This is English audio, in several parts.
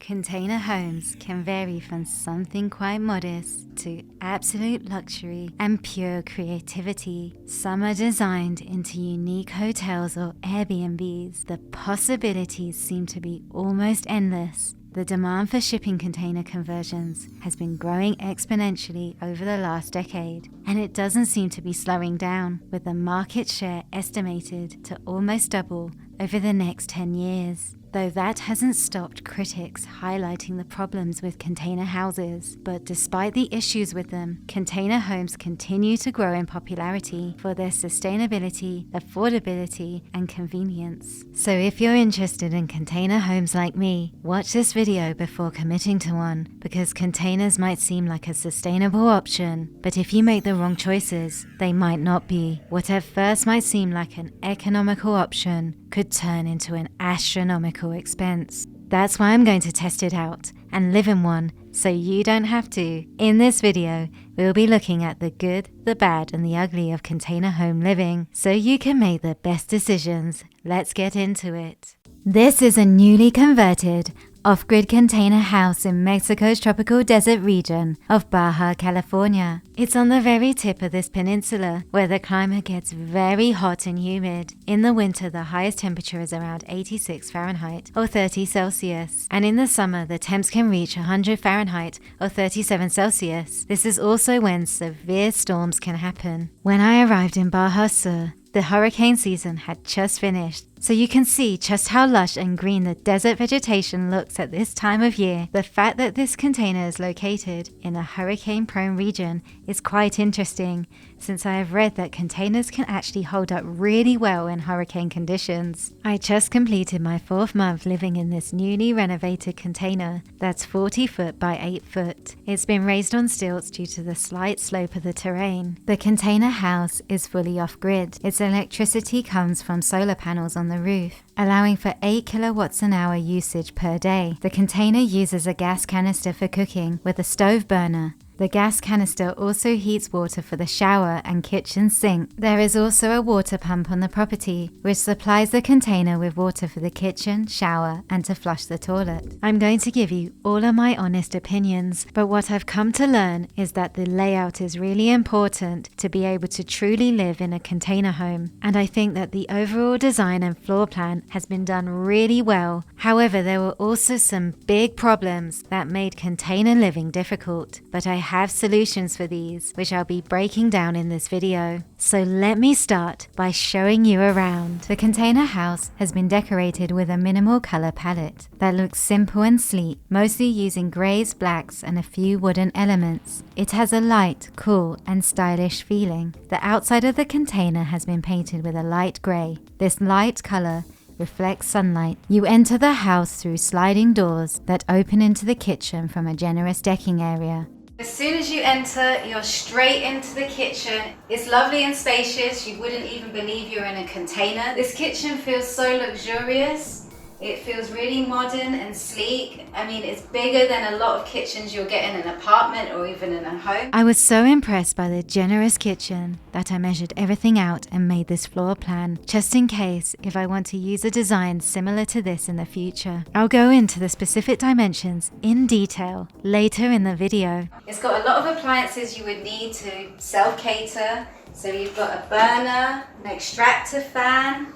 Container homes can vary from something quite modest to absolute luxury and pure creativity. Some are designed into unique hotels or Airbnbs. The possibilities seem to be almost endless. The demand for shipping container conversions has been growing exponentially over the last decade, and it doesn't seem to be slowing down, with the market share estimated to almost double over the next 10 years. Though that hasn't stopped critics highlighting the problems with container houses. But despite the issues with them, container homes continue to grow in popularity for their sustainability, affordability, and convenience. So if you're interested in container homes like me, watch this video before committing to one, because containers might seem like a sustainable option, but if you make the wrong choices, they might not be. What at first might seem like an economical option could turn into an astronomical expense. That's why I'm going to test it out and live in one so you don't have to. In this video, we'll be looking at the good, the bad, and the ugly of container home living so you can make the best decisions. Let's get into it. This is a newly converted off-grid container house in Mexico's tropical desert region of Baja California. It's on the very tip of this peninsula where the climate gets very hot and humid. In the winter, the highest temperature is around 86 Fahrenheit or 30 Celsius, and in the summer the temps can reach 100 Fahrenheit or 37 Celsius. This is also when severe storms can happen. When I arrived in Baja Sur, the hurricane season had just finished, so you can see just how lush and green the desert vegetation looks at this time of year. The fact that this container is located in a hurricane-prone region is quite interesting, since I have read that containers can actually hold up really well in hurricane conditions. I just completed my 4th month living in this newly renovated container that's 40 foot by 8 foot. It's been raised on stilts due to the slight slope of the terrain. The container house is fully off-grid. Its electricity comes from solar panels on the roof, allowing for 8 kilowatts an hour usage per day. The container uses a gas canister for cooking with a stove burner. The gas canister also heats water for the shower and kitchen sink. There is also a water pump on the property, which supplies the container with water for the kitchen, shower, and to flush the toilet. I'm going to give you all of my honest opinions, but what I've come to learn is that the layout is really important to be able to truly live in a container home. And I think that the overall design and floor plan has been done really well. However, there were also some big problems that made container living difficult, but I have solutions for these, which I'll be breaking down in this video. So let me start by showing you around. The container house has been decorated with a minimal color palette that looks simple and sleek, mostly using grays, blacks, and a few wooden elements. It has a light, cool, and stylish feeling. The outside of the container has been painted with a light gray. This light color reflects sunlight. You enter the house through sliding doors that open into the kitchen from a generous decking area. As soon as you enter, you're straight into the kitchen. It's lovely and spacious. You wouldn't even believe you're in a container. This kitchen feels so luxurious. It feels really modern and sleek. I mean, it's bigger than a lot of kitchens you'll get in an apartment or even in a home. I was so impressed by the generous kitchen that I measured everything out and made this floor plan, just in case if I want to use a design similar to this in the future. I'll go into the specific dimensions in detail later in the video. It's got a lot of appliances you would need to self-cater. So you've got a burner, an extractor fan.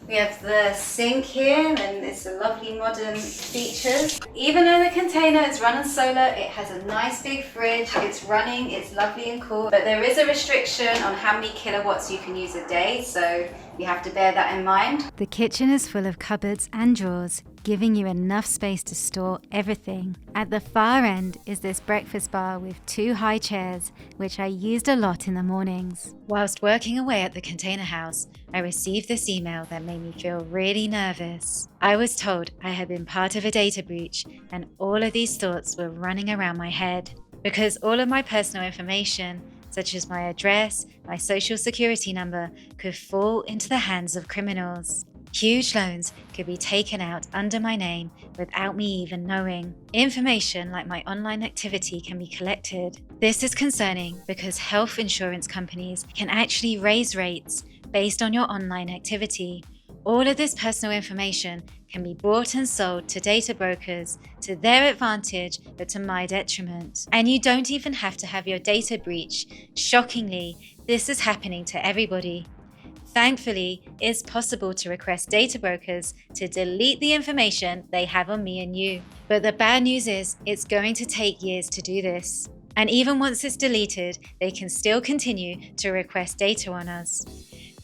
We have the sink here, and it's a lovely modern features. Even though the container is run on solar, it has a nice big fridge. It's running, it's lovely and cool, but there is a restriction on how many kilowatts you can use a day, so you have to bear that in mind. The kitchen is full of cupboards and drawers, giving you enough space to store everything. At the far end is this breakfast bar with 2 high chairs, which I used a lot in the mornings. Whilst working away at the container house, I received this email that made me feel really nervous. I was told I had been part of a data breach, and all of these thoughts were running around my head, because all of my personal information, such as my address, my social security number, could fall into the hands of criminals. Huge loans could be taken out under my name without me even knowing. Information like my online activity can be collected. This is concerning because health insurance companies can actually raise rates based on your online activity. All of this personal information can be bought and sold to data brokers to their advantage but to my detriment. And you don't even have to have your data breached. Shockingly, this is happening to everybody. Thankfully, it's possible to request data brokers to delete the information they have on me and you. But the bad news is it's going to take years to do this. And even once it's deleted, they can still continue to request data on us.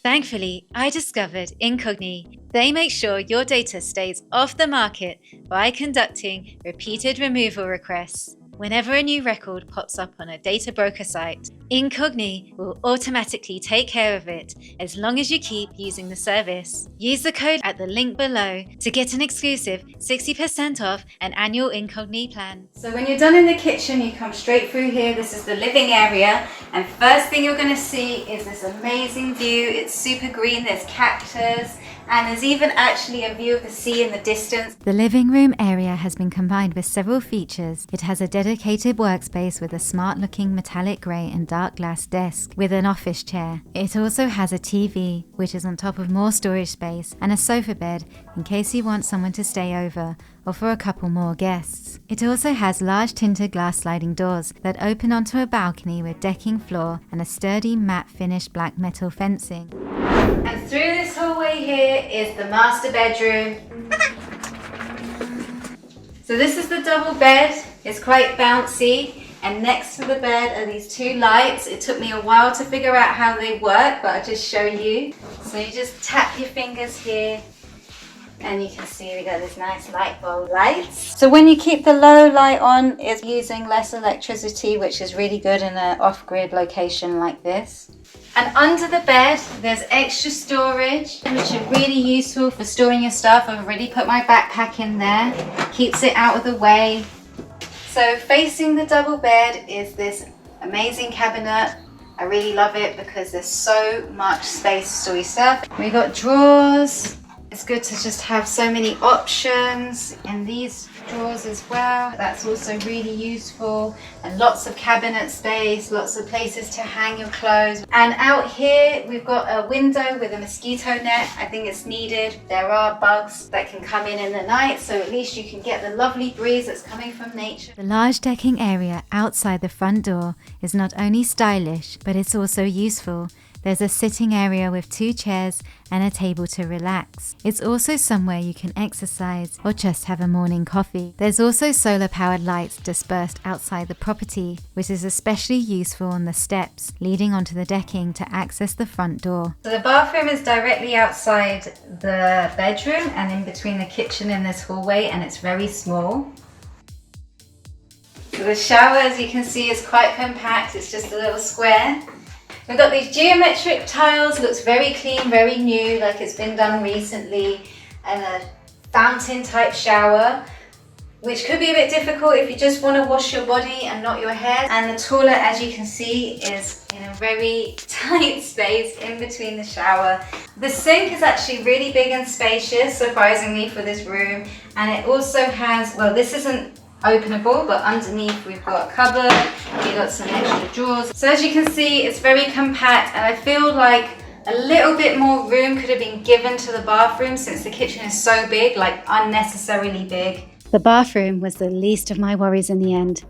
Thankfully, I discovered Incogni. They make sure your data stays off the market by conducting repeated removal requests. Whenever a new record pops up on a data broker site, Incogni will automatically take care of it as long as you keep using the service. Use the code at the link below to get an exclusive 60% off an annual Incogni plan. So when you're done in the kitchen, you come straight through here. This is the living area, and first thing you're going to see is this amazing view. It's super green, there's cactus, and there's even actually a view of the sea in the distance. The living room area has been combined with several features. It has a dedicated workspace with a smart-looking metallic grey and dark glass desk with an office chair. It also has a TV, which is on top of more storage space, and a sofa bed in case you want someone to stay over or for a couple more guests. It also has large tinted glass sliding doors that open onto a balcony with decking floor and a sturdy matte finished black metal fencing. And through this hallway here is the master bedroom. So this is the double bed. It's quite bouncy, and next to the bed are these two lights. It took me a while to figure out how they work, but I'll just show you. So you just tap your fingers here, and you can see we got this nice light bulb lights. So when you keep the low light on, it's using less electricity, which is really good in an off-grid location like this. And under the bed, there's extra storage, which are really useful for storing your stuff. I've already put my backpack in there. Keeps it out of the way. So facing the double bed is this amazing cabinet. I really love it because there's so much space to store your stuff. We got drawers. It's good to just have so many options in these drawers as well. That's also really useful. And lots of cabinet space, lots of places to hang your clothes. And out here we've got a window with a mosquito net. I think it's needed. There are bugs that can come in the night, so at least you can get the lovely breeze that's coming from nature. The large decking area outside the front door is not only stylish, but it's also useful. There's a sitting area with 2 chairs and a table to relax. It's also somewhere you can exercise or just have a morning coffee. There's also solar-powered lights dispersed outside the property, which is especially useful on the steps leading onto the decking to access the front door. So the bathroom is directly outside the bedroom and in between the kitchen and this hallway, and it's very small. So the shower, as you can see, is quite compact. It's just a little square. We've got these geometric tiles, looks very clean, very new, like it's been done recently, and a fountain type shower, which could be a bit difficult if you just want to wash your body and not your hair. And the toilet, as you can see, is in a very tight space in between the shower. The sink is actually really big and spacious, surprisingly, for this room, and it also has, well, this isn't openable, but underneath we've got a cupboard, we've got some extra drawers. So as you can see, it's very compact, and I feel like a little bit more room could have been given to the bathroom since the kitchen is so big, like unnecessarily big. The bathroom was the least of my worries in the end.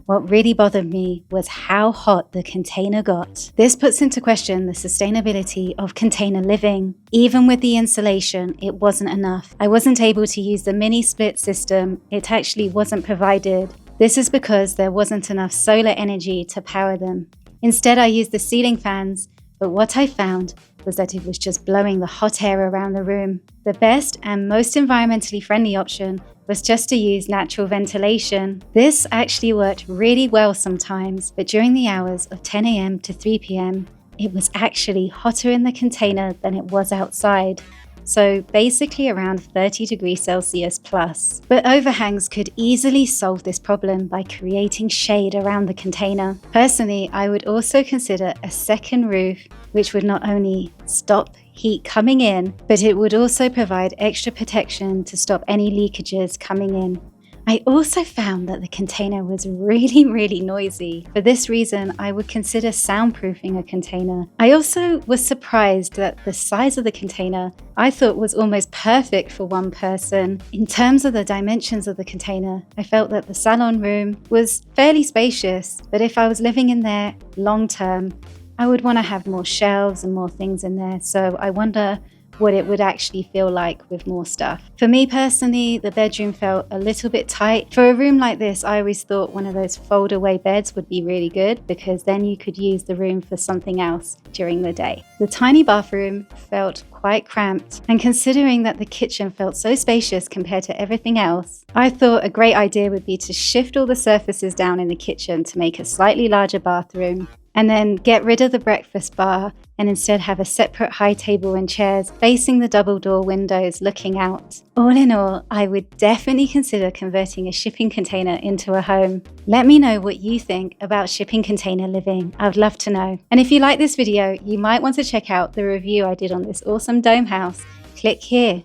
What really bothered me was how hot the container got. This puts into question the sustainability of container living. Even with the insulation, it wasn't enough. I wasn't able to use the mini split system. It actually wasn't provided. This is because there wasn't enough solar energy to power them. Instead, I used the ceiling fans, but what I found was that it was just blowing the hot air around the room. The best and most environmentally friendly option was just to use natural ventilation. This actually worked really well sometimes, but during the hours of 10 a.m. to 3 p.m, it was actually hotter in the container than it was outside. So basically around 30 degrees Celsius plus. But overhangs could easily solve this problem by creating shade around the container. Personally, I would also consider a second roof, which would not only stop heat coming in, but it would also provide extra protection to stop any leakages coming in. I also found that the container was really noisy. For this reason, I would consider soundproofing a container. I also was surprised that the size of the container I thought was almost perfect for one person. In terms of the dimensions of the container, I felt that the salon room was fairly spacious, but if I was living in there long term, I would want to have more shelves and more things in there. So I wonder what it would actually feel like with more stuff. For me personally, the bedroom felt a little bit tight. For a room like this, I always thought one of those fold away beds would be really good because then you could use the room for something else during the day. The tiny bathroom felt quite cramped, and considering that the kitchen felt so spacious compared to everything else, I thought a great idea would be to shift all the surfaces down in the kitchen to make a slightly larger bathroom, and then get rid of the breakfast bar and instead have a separate high table and chairs facing the double door windows looking out. All in all, I would definitely consider converting a shipping container into a home. Let me know what you think about shipping container living. I would love to know. And if you like this video, you might want to check out the review I did on this awesome dome house. Click here.